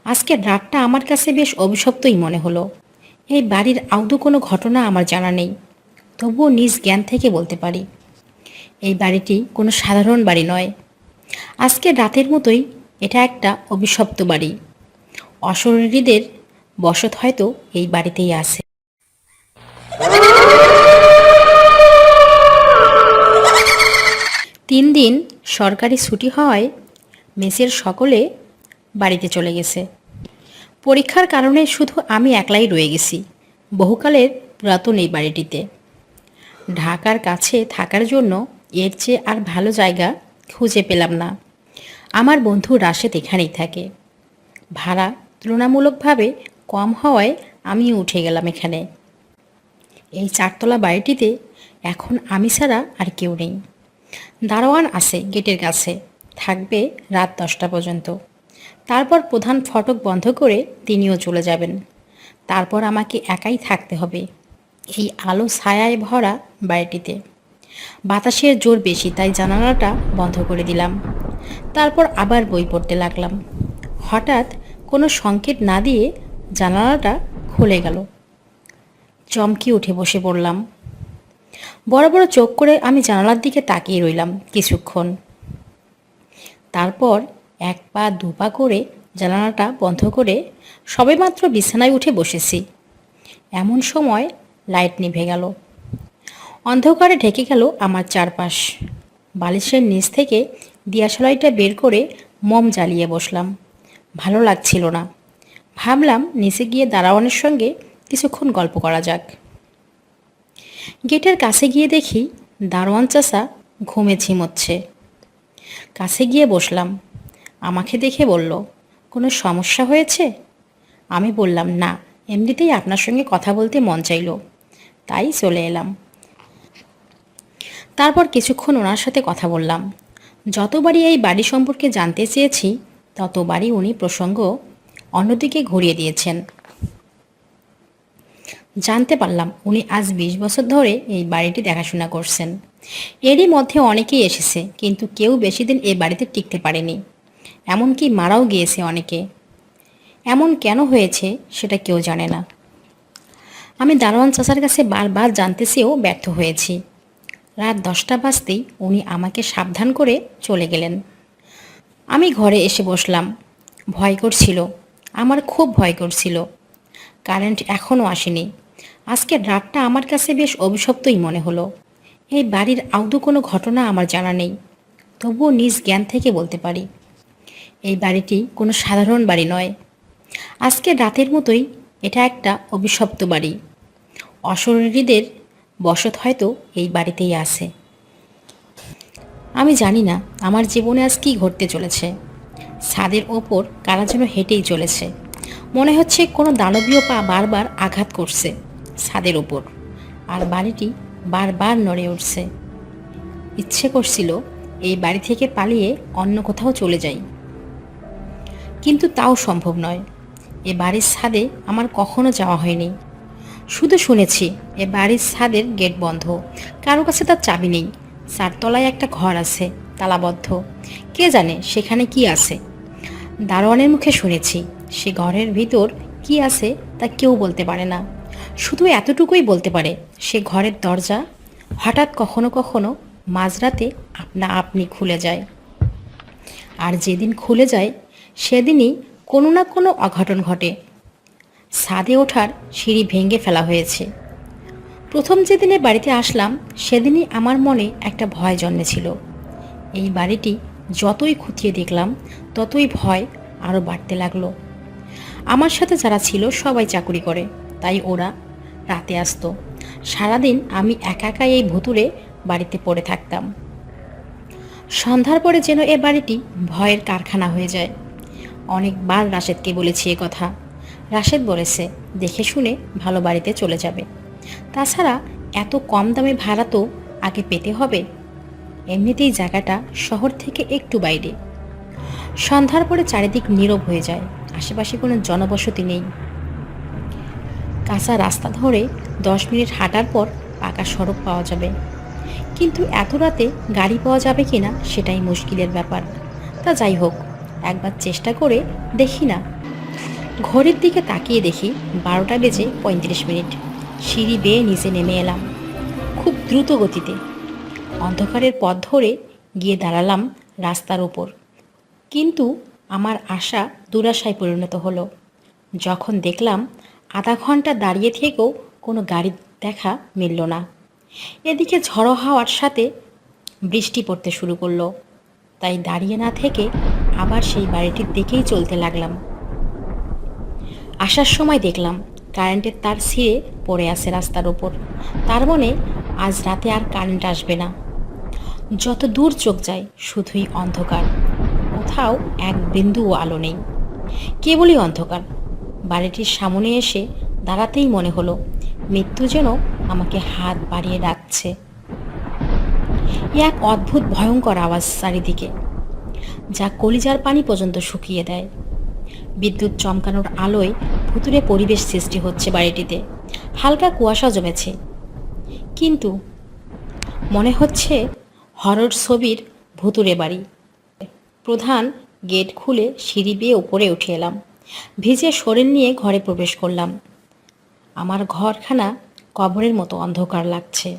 আজকের রাতটা আমার কাছে বেশ অভিশপ্তই মনে হলো। এই বাড়ির আদৌ কোনো ঘটনা আমার জানা নেই, তবুও নিজ জ্ঞান থেকে বলতে পারি এই বাড়িটি কোনো সাধারণ বাড়ি নয়। আজকের রাতের মতোই এটা একটা অভিশপ্ত বাড়ি। অশরীরীদের বসত হয়তো এই বাড়িতেই আছে। 3 দিন সরকারি ছুটি হওয়ায় মেসের সকলে বাড়িতে চলে গেছে। পরীক্ষার কারণে শুধু আমি একলাই রয়ে গেছি বহুকালের পুরাতন এই বাড়িটিতে। ঢাকার কাছে থাকার জন্য এর চেয়ে আর ভালো জায়গা খুঁজে পেলাম না। আমার বন্ধু রাশেদ এখানেই থাকে। ভাড়া তুলনামূলকভাবে কম হওয়ায় আমিও উঠে গেলাম এখানে। এই 4তলা বাড়িটিতে এখন আমি ছাড়া আর কেউ নেই। দারোয়ান আছে গেটের কাছে, থাকবে রাত 10টা পর্যন্ত। তারপর প্রধান ফটক বন্ধ করে তিনিও চলে যাবেন। তারপর আমাকে একাই থাকতে হবে এই আলো ছায়ায় ভরা বাড়িটিতে। বাতাসের জোর বেশি, তাই জানালাটা বন্ধ করে দিলাম। তারপর আবার বই পড়তে লাগলাম। হঠাৎ কোনো সংকেত না দিয়ে জানালাটা খুলে গেল। চমকে উঠে বসে পড়লাম। বড় বড় চোখ করে আমি জানালার দিকে তাকিয়ে রইলাম কিছুক্ষণ। তারপর 1 পা 2 পা করে জানালাটা বন্ধ করে সবেমাত্র বিছানায় উঠে বসেছি, এমন সময় লাইট নিভে গেল। অন্ধকারে ঢেকে গেল আমার চারপাশ। বালিশের নিচ থেকে দিয়াশলাইটা বের করে মোম জ্বালিয়ে বসলাম। ভালো লাগছিল না। ভাবলাম নিচে গিয়ে দারোয়ানের সঙ্গে কিছুক্ষণ গল্প করা যাক। গেটের কাছে গিয়ে দেখি দারোয়ান চাচা ঘুমে ঝিমোচ্ছে। কাছে গিয়ে বসলাম। আমাকে দেখে বলল, কোনো সমস্যা হয়েছে? আমি বললাম, না, এমনিতেই আপনার সঙ্গে কথা বলতে মন চাইল, তাই চলে এলাম। তারপর কিছুক্ষণ ওনার সাথে কথা বললাম। যতবারই এই বাড়ি সম্পর্কে জানতে চেয়েছি ততবারই উনি প্রসঙ্গ অন্যদিকে ঘুরিয়ে দিয়েছেন। জানতে পারলাম উনি আজ 20 বছর ধরে এই বাড়িটি দেখাশোনা করছেন। এরই মধ্যে অনেকেই এসেছে, কিন্তু কেউ বেশি দিন এই বাড়িতে টিকতে পারেনি। এমনকি মারাও গিয়েছে অনেকে। এমন কেন হয়েছে সেটা কেউ জানে না। আমি দারোয়ান চাচার কাছে বারবার জানতে চেয়েও ব্যর্থ হয়েছি। রাত 10টা বাজতেই উনি আমাকে সাবধান করে চলে গেলেন। আমি ঘরে এসে বসলাম। ভয় করছিল, আমার খুব ভয় করছিল। কারেন্ট এখনও আসেনি। আজকের রাতটা আমার কাছে বেশ অভিশপ্তই মনে হলো। এই বাড়ির আদৌ কোনো ঘটনা আমার জানা নেই, তবুও নিজ জ্ঞান থেকে বলতে পারি এই বাড়িটি কোনো সাধারণ বাড়ি নয়। আজকের রাতের মতোই এটা একটা অভিশপ্ত বাড়ি। অশরীরীদের বসত হয়তো এই বাড়িতেই আছে। আমি জানি না আমার জীবনে আজ কী ঘটতে চলেছে। ছাদের ওপর কারা যেন হেঁটেই চলেছে। মনে হচ্ছে কোনো দানবীয় পা বারবার আঘাত করছে ছাদের ওপর, আর বাড়িটি বারবার নড়ে উঠছে। ইচ্ছে করছিল এই বাড়ি থেকে পালিয়ে অন্য কোথাও চলে যাই, কিন্তু তাও সম্ভব নয়। এ বাড়ির ছাদে আমার কখনো যাওয়া হয়নি। শুধু শুনেছি এ বাড়ির ছাদের গেট বন্ধ, কারো কাছে তার চাবি নেই। 4তলায় একটা ঘর আছে, তালাবদ্ধ। কে জানে সেখানে কি আছে। দারোয়ানের মুখে শুনেছি সে ঘরের ভিতর কি আছে তা কেউ বলতে পারে না। শুধু এতটুকুই বলতে পারে, সে ঘরের দরজা হঠাৎ কখনো কখনো মাঝরাতে আপনা আপনি খুলে যায়। আর যেদিন খুলে যায় সেদিনই কোনো না কোনো অঘটন ঘটে। ছাদে ওঠার সিঁড়ি ভেঙে ফেলা হয়েছে। প্রথম যেদিনে বাড়িতে আসলাম সেদিনই আমার মনে একটা ভয় জন্মেছিল। এই বাড়িটি যতই খুঁটিয়ে দেখলাম ততই ভয় আরও বাড়তে লাগলো। আমার সাথে যারা ছিল সবাই চাকুরি করে, তাই ওরা রাতে আসতো। সারাদিন আমি একা একা এই ভুতুরে বাড়িতে পড়ে থাকতাম। সন্ধ্যার পরে যেন এ বাড়িটি ভয়ের কারখানা হয়ে যায়। অনেকবার রাশেদকে বলেছি এ কথা। রাশেদ বলেছে দেখে শুনে ভালো বাড়িতে চলে যাবে। তাছাড়া এত কম দামে ভাড়া তো আগে পেতে হবে। এমনিতেই জায়গাটা শহর থেকে একটু বাইরে। সন্ধ্যার পরে চারিদিক নীরব হয়ে যায়, আশেপাশে কোনো জনবসতি নেই। কাঁচা রাস্তা ধরে 10 মিনিট হাঁটার পর পাকা সড়ক পাওয়া যাবে, কিন্তু এত রাতে গাড়ি পাওয়া যাবে কিনা সেটাই মুশকিলের ব্যাপার। তা যাই হোক, একবার চেষ্টা করে দেখি না। ঘড়ির দিকে তাকিয়ে দেখি 12:35। সিঁড়ি বেয়ে নিচে নেমে এলাম খুব দ্রুত গতিতে। অন্ধকারের পথ ধরে গিয়ে দাঁড়ালাম রাস্তার উপর। কিন্তু আমার আশা দুরাশায় পরিণত হলো যখন দেখলাম আধা ঘন্টা দাঁড়িয়ে থেকেও কোনো গাড়ি দেখা মিলল না। এদিকে ঝড়ো হাওয়ার সাথে বৃষ্টি পড়তে শুরু করলো। তাই দাঁড়িয়ে না থেকে আবার সেই বাড়িটির দিকেই চলতে লাগলাম। আসার সময় দেখলাম কারেন্টের তার ছিঁড়ে পড়ে আছে রাস্তার ওপর। তার মানে আজ রাতে আর কারেন্ট আসবে না। যত দূর চোখ যায় শুধুই অন্ধকার, কোথাও এক বিন্দুও আলো নেই, কেবলই অন্ধকার। বাড়িটির সামনে এসে দাঁড়াতেই মনে হলো মৃত্যু যেন আমাকে হাত বাড়িয়ে ডাকছে। এক অদ্ভুত ভয়ঙ্কর আওয়াজ চারিদিকে, যা কলিজার পানি পর্যন্ত শুকিয়ে দেয়। বিদ্যুৎ চমকানোর আলোয় ভুতুড়ে পরিবেশ সৃষ্টি হচ্ছে বাড়িটিতে। হালকা কুয়াশা জমেছে, কিন্তু মনে হচ্ছে হরর ছবির ভুতুড়ে বাড়ি। প্রধান গেট খুলে সিঁড়ি বেয়ে উপরে উঠে এলাম। ভিজে শরীর নিয়ে ঘরে প্রবেশ করলাম। আমার ঘরখানা কবরের মতো অন্ধকার লাগছে।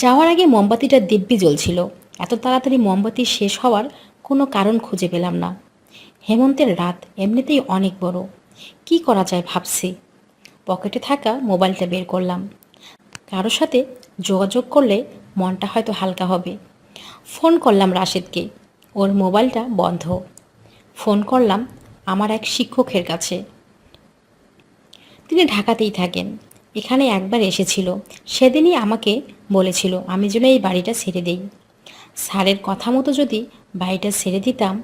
যাওয়ার আগে মোমবাতিটা দিব্যি জ্বলছিল। এত তাড়াতাড়ি মোমবাতি শেষ হওয়ার কোনো কারণ খুঁজে পেলাম না। হেমন্তের রাত এমনিতেই অনেক বড়। কি করা যায় ভাবছি। পকেটে থাকা মোবাইলটা বের করলাম। কারোর সাথে যোগাযোগ করলে মনটা হয়তো হালকা হবে। ফোন করলাম রাশেদকে, ওর মোবাইলটা বন্ধ। ফোন করলাম আমার এক শিক্ষকের কাছে, তিনি ঢাকাতেই থাকেন। এখানে একবার এসেছিল, সেদিনই আমাকে বলেছিল আমি যেন এই বাড়িটা ছেড়ে দেই। স্যারের কথা মতো যদি বাড়িটা ছেড়ে দিতাম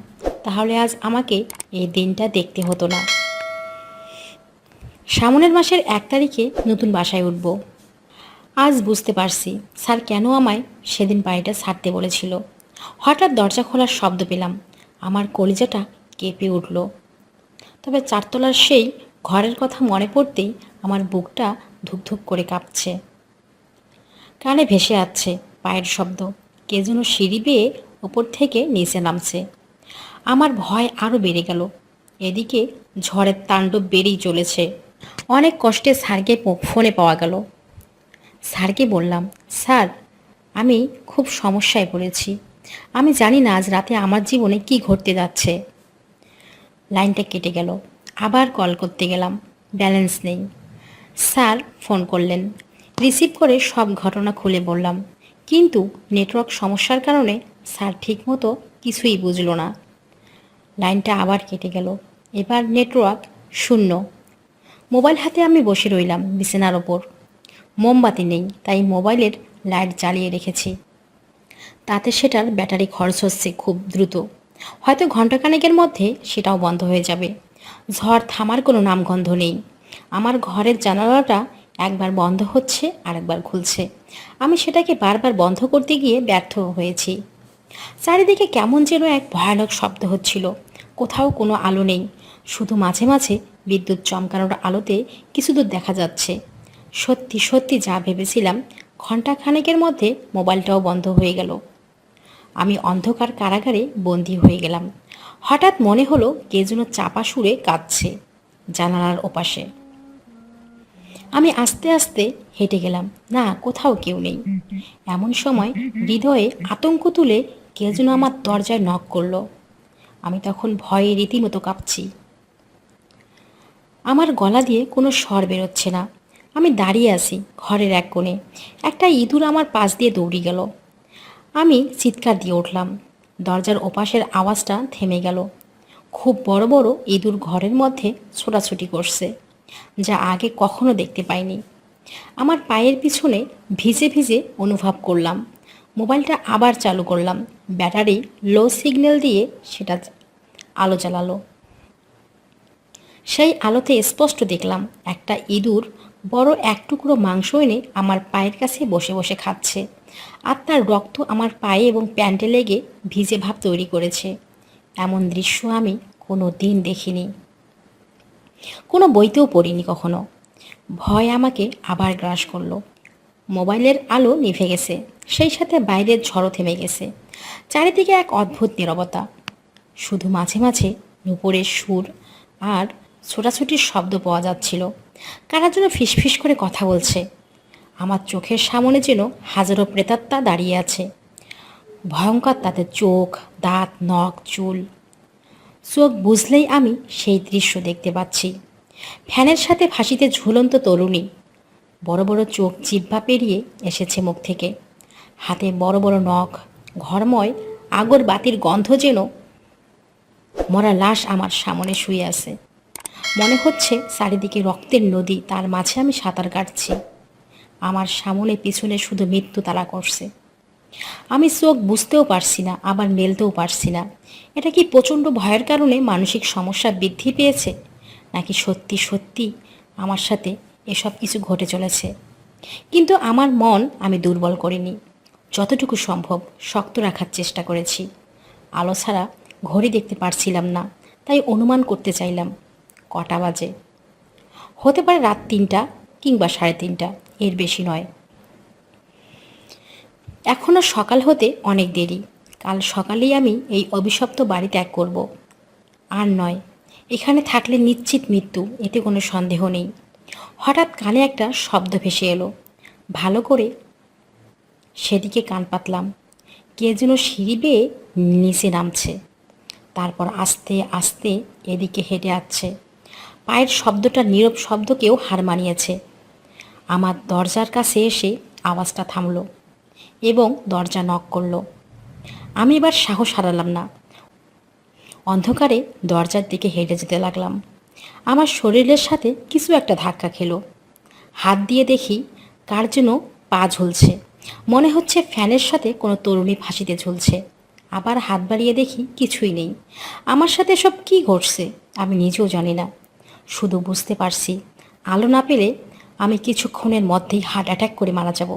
তাহলে আজ আমাকে এই দিনটা দেখতে হতো না। সামনের মাসের 1 তারিখে নতুন বাসায় উঠব। আজ বুঝতে পারছি স্যার কেন আমায় সেদিন বাড়িটা ছাড়তে বলেছিল। হঠাৎ দরজা খোলার শব্দ পেলাম, আমার কলিজাটা কেঁপে উঠল। তবে 4 তলার সেই ঘরের কথা মনে পড়তেই আমার বুকটা ধুকধুক করে কাঁপছে। কানে ভেসে আসছে পায়ের শব্দ, কে যেন সিঁড়ি বেয়ে ওপর থেকে নিচে নামছে। আমার ভয় আরও বেড়ে গেল। এদিকে ঝড়ের তাণ্ডব বেড়েই চলেছে। অনেক কষ্টে স্যারকে ফোনে পাওয়া গেল। স্যারকে বললাম, স্যার আমি খুব সমস্যায় পড়েছি। আমি জানি না আজ রাতে আমার জীবনে কি ঘটতে যাচ্ছে। লাইনটা কেটে গেল। আবার কল করতে গেলাম, ব্যালেন্স নেই। স্যার ফোন করলেন। রিসিভ করে সব ঘটনা খুলে বললাম, কিন্তু নেটওয়ার্ক সমস্যার কারণে স্যার ঠিকমতো কিছুই বুঝলো না। লাইনটা আবার কেটে গেল। এবার নেটওয়ার্ক শূন্য। মোবাইল হাতে আমি বসে রইলাম বিছানার ওপর। মোমবাতি নেই, তাই মোবাইলের লাইট জ্বালিয়ে রেখেছি। তাতে সেটার ব্যাটারি খরচ হচ্ছে খুব দ্রুত। হয়তো ঘণ্টাখানেকের মধ্যে সেটাও বন্ধ হয়ে যাবে। ঝড় থামার কোনো নামগন্ধ নেই। আমার ঘরের জানালাটা একবার বন্ধ হচ্ছে আর একবার খুলছে। আমি সেটাকে বারবার বন্ধ করতে গিয়ে ব্যর্থ হয়েছি। চারিদিকে কেমন যেন এক ভয়ানক শব্দ হচ্ছিল। কোথাও কোনো আলো নেই, শুধু মাঝে মাঝে বিদ্যুৎ চমকানোর আলোতে কিছু দূর দেখা যাচ্ছে। সত্যি সত্যি যা ভেবেছিলাম, ঘণ্টাখানেকের মধ্যে মোবাইলটাও বন্ধ হয়ে গেল। আমি অন্ধকার কারাগারে বন্দী হয়ে গেলাম। হঠাৎ মনে হলো কে যেন চাপা সুরে কাঁদছে জানালার ওপাশে। আমি আস্তে আস্তে হেঁটে গেলাম, না কোথাও কেউ নেই। এমন সময় হৃদয়ে আতঙ্ক তুলে কে যেন আমার দরজায় নক করলো। আমি তখন ভয়ে রীতিমতো কাঁপছি। আমার গলা দিয়ে কোনো স্বর বেরোচ্ছে না। আমি দাঁড়িয়ে আছি ঘরের এক কোণে। একটা ইঁদুর আমার পাশ দিয়ে দৌড়ে গেল। আমি চিৎকার দিয়ে উঠলাম। দরজার ওপাশের আওয়াজটা থেমে গেল। খুব বড় বড় ইঁদুর ঘরের মধ্যে ছোটাছুটি করছে, যা আগে কখনো দেখতে পাইনি। আমার পায়ের পিছনে ভিজে ভিজে অনুভব করলাম। মোবাইলটা আবার চালু করলাম। ব্যাটারি লো সিগন্যাল দিয়ে সেটা আলো জ্বালালো। সেই আলোতে স্পষ্ট দেখলাম একটা ইঁদুর বড় এক টুকরো মাংস এনে আমার পায়ের কাছে বসে বসে খাচ্ছে, আর তার রক্ত আমার পায়ে এবং প্যান্টে লেগে ভিজে ভাব তৈরি করেছে। এমন দৃশ্য আমি কোনো দিন দেখিনি, কোনো বইতেও পড়িনি কখনো। ভয় আমাকে আবার গ্রাস করলো। মোবাইলের আলো নিভে গেছে, সেই সাথে বাইরের ঝড়ও থেমে গেছে। চারিদিকে এক অদ্ভুত নীরবতা। শুধু মাঝে মাঝে নুপুরের সুর আর ছোটাছুটির শব্দ পাওয়া যাচ্ছিল। কারা যেন ফিসফিস করে কথা বলছে। আমার চোখের সামনে যেন হাজারো প্রেতাত্মা দাঁড়িয়ে আছে। ভয়ঙ্কর তাদের চোখ, দাঁত, নখ, চুল। চোখ বুঝলেই আমি সেই দৃশ্য দেখতে পাচ্ছি। ফ্যানের সাথে ফাঁসিতে ঝুলন্ত তরুণী। বড় বড় চোখ জিহ্বা পেরিয়ে এসেছে মুখ থেকে। হাতে বড় বড় নখ, ঘরময় আগর বাতির গন্ধ যেন। মরা লাশ আমার সামনে শুয়ে আছে। মনে হচ্ছে চারিদিকে রক্তের নদী, তার মাঝে আমি সাঁতার কাটছি। আমার সামনে পিছনে শুধু মৃত্যু তাড়া করছে। আমি চোখ বুঝতেও পারছি না, আবার মেলতেও পারছি না। এটা কি প্রচণ্ড ভয়ের কারণে মানসিক সমস্যা বৃদ্ধি পেয়েছে, নাকি সত্যি সত্যি আমার সাথে এসব কিছু ঘটে চলেছে? কিন্তু আমার মন আমি দুর্বল করিনি। যতটুকু সম্ভব শক্ত রাখার চেষ্টা করেছি। আলো ছাড়া ঘড়ি দেখতে পারছিলাম না, তাই অনুমান করতে চাইলাম কটা বাজে। হতে পারে রাত 3টা কিংবা 3:30, এর বেশি নয়। এখনও সকাল হতে অনেক দেরি। কাল সকালেই আমি এই অভিশপ্ত বাড়ি ত্যাগ করব। আর নয়, এখানে থাকলে নিশ্চিত মৃত্যু, এতে কোনো সন্দেহ নেই। হঠাৎ কানে একটা শব্দ ভেসে এলো। ভালো করে সেদিকে কান পাতলাম। কে যেন সিঁড়ি বেয়ে নিচে নামছে, তারপর আস্তে আস্তে এদিকে হেঁটে আসছে। পায়ের শব্দটা নীরব শব্দকেও হার মানিয়েছে। আমার দরজার কাছে এসে আওয়াজটা থামলো এবং দরজা নক করলো। আমি এবার সাহস হারালাম না। অন্ধকারে দরজার দিকে হেঁটে যেতে লাগলাম। আমার শরীরের সাথে কিছু একটা ধাক্কা খেলো। হাত দিয়ে দেখি কার যেন পা ঝুলছে। মনে হচ্ছে ফ্যানের সাথে কোনো তরুণী ফাঁসিতে ঝুলছে। আবার হাত বাড়িয়ে দেখি কিছুই নেই। আমার সাথে সব কী ঘটছে আমি নিজেও জানি না। শুধু বুঝতে পারছি আলো না পেলে আমি কিছুক্ষণের মধ্যেই হার্ট অ্যাটাক করে মারা যাব।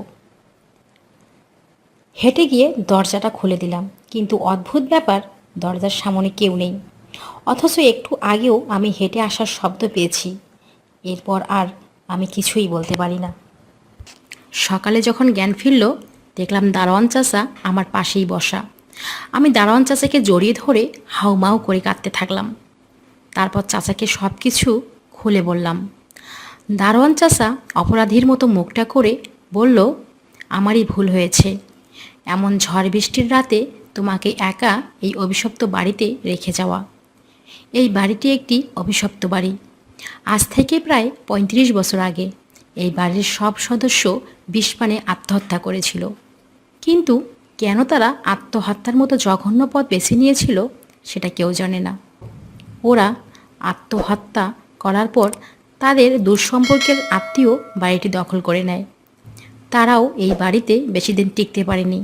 হেঁটে গিয়ে দরজাটা খুলে দিলাম, কিন্তু অদ্ভুত ব্যাপার, দরজার সামনে কেউ নেই। অথচ একটু আগেও আমি হেঁটে আসার শব্দ পেয়েছি। এরপর আর আমি কিছুই বলতে পারি না। সকালে যখন জ্ঞান ফিরল, দেখলাম দারোয়ান চাচা আমার পাশেই বসা। আমি দারোয়ান চাচাকে জড়িয়ে ধরে হাউমাউ করে কাঁদতে থাকলাম। তারপর চাচাকে সব কিছু খুলে বললাম। দারোয়ান চাচা অপরাধীর মতো মুখটা করে বলল, আমারই ভুল হয়েছে। এমন ঝড় বৃষ্টির রাতে তোমাকে একা এই অভিশপ্ত বাড়িতে রেখে যাওয়া। এই বাড়িটি একটি অভিশপ্ত বাড়ি। আজ থেকে প্রায় 35 বছর আগে এই বাড়ির সব সদস্য বিষপানে আত্মহত্যা করেছিল। কিন্তু কেন তারা আত্মহত্যার মতো জঘন্য পথ বেছে নিয়েছিল সেটা কেউ জানে না। ওরা আত্মহত্যা করার পর তাদের দূরসম্পর্কের আত্মীয় বাড়িটি দখল করে নেয়। তারাও এই বাড়িতে বেশি দিন টিকতে পারেনি।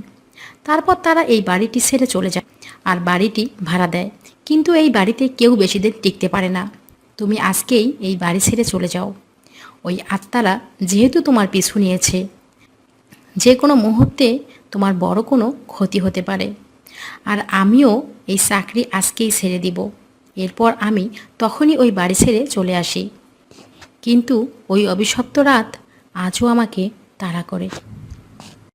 তারপর তারা এই বাড়িটি ছেড়ে চলে যায় আর বাড়িটি ভাড়া দেয়। কিন্তু এই বাড়িতে কেউ বেশি দিন টিকতে পারে না। তুমি আজকেই এই বাড়ি ছেড়ে চলে যাও। ওই আত্মারা যেহেতু তোমার পিছু নিয়েছে, যে কোনো মুহূর্তে তোমার বড় কোনো ক্ষতি হতে পারে। আর আমিও এই চাকরি আজকেই ছেড়ে দিব। এরপর আমি তখনই ওই বাড়ি ছেড়ে চলে আসি। কিন্তু ওই অভিশপ্ত রাত আজও আমাকে তাড়া করে।